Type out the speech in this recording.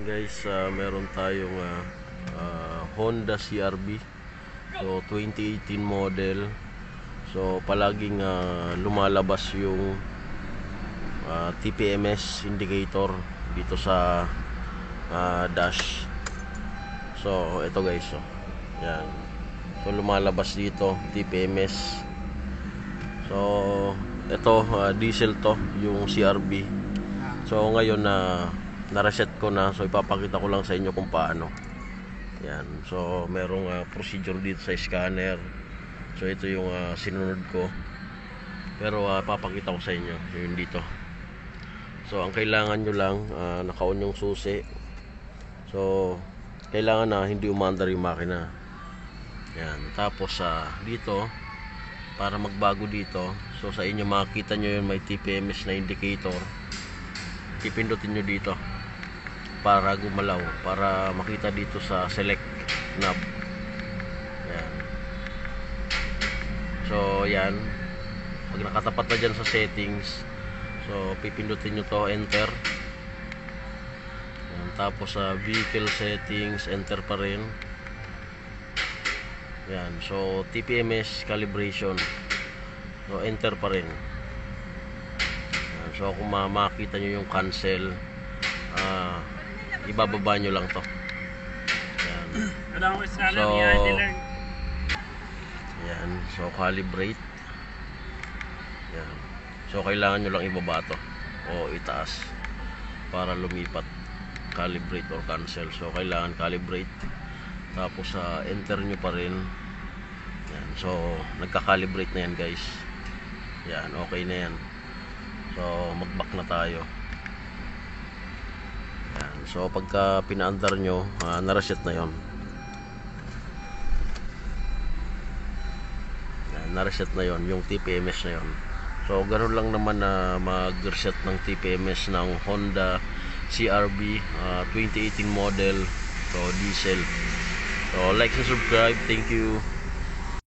Guys, meron tayong Honda CR-V, so 2018 model. So palaging lumalabas yung TPMS indicator dito sa dash. So ito guys, so yan, so lumalabas dito TPMS. So ito diesel to, yung CR-V. So ngayon na-reset ko na, so ipapakita ko lang sa inyo kung paano. Yan, so merong procedure dito sa scanner. So ito yung sinunod ko, pero papakita ko sa inyo yung dito. So ang kailangan nyo lang, naka-on yung susi. So kailangan na hindi umandar yung makina. Yan, tapos dito, para magbago dito, so sa inyo makikita nyo yun, may TPMS na indicator. Pipindutin nyo dito para gumalaw, para makita dito sa select knob. Yan. So yan, pag nakatapat na dyan sa settings, so pipindutin nyo to, enter. Yan. Tapos sa vehicle settings, enter pa rin. Yan, so TPMS calibration, so enter pa rin. Yan. So kung makita nyo yung cancel, ibababa nyo lang to. Yan. So yan, so calibrate. Yan. So kailangan nyo lang ibaba to o itaas para lumipat, calibrate or cancel. So kailangan calibrate, tapos enter nyo pa rin. Yan. So nagka-calibrate na yan guys. Yan, okay na yan. So mag-back na tayo. Yan. So pagka pinaandar nyo, na-reset na yon. Yan, na-reset na yon, yung TPMS na yon. So ganoon lang naman na mag-reset ng TPMS ng Honda CR-V 2018 model, so diesel. So like and subscribe. Thank you.